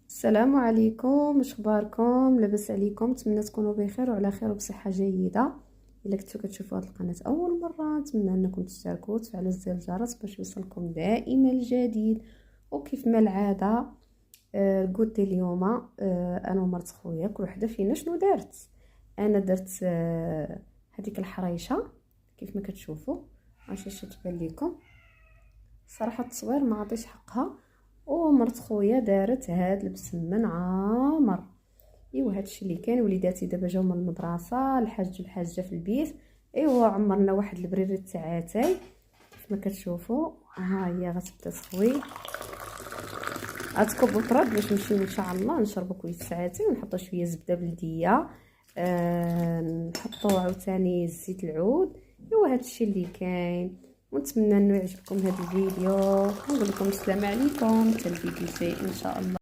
السلام عليكم، واش اخباركم؟ لاباس عليكم؟ نتمنى تكونوا بخير وعلى خير وبصحه جيده. الا كنتو كتشوفوا هذه القناه اول مره نتمنى انكم تشتركوا وتفعلوا زر الجرس باش يوصلكم دائما الجديد. وكيف ما العاده قلت اليوم انا ومرت خويا كل وحده فينا شنو دارت. انا درت هذيك الحريشه كيف ما كتشوفوا، عرفتش تبان لكم. صراحه التصوير ما عطيش حقها. ومرت خويا دارت هاد البسمن عامر. ايوا هادشي اللي كان. وليداتي دابا جاو من المدرسه، الحاج والحاجه في البيت. ايوا عمرنا واحد البريره تاع اتاي كيف ما كتشوفوا. ها هي غتبدا تخوي، غتكب وترد باش نمشيو ان شاء الله نشربوا كويس ساعتين ونحطوا شويه زبده بلديه. نحطوا عاوتاني زيت العود. ايوا هادشي اللي كاين. ونتمنى انه يعجبكم هذا الفيديو. نقول لكم السلام عليكم، حتى الفيديو الجاي ان شاء الله.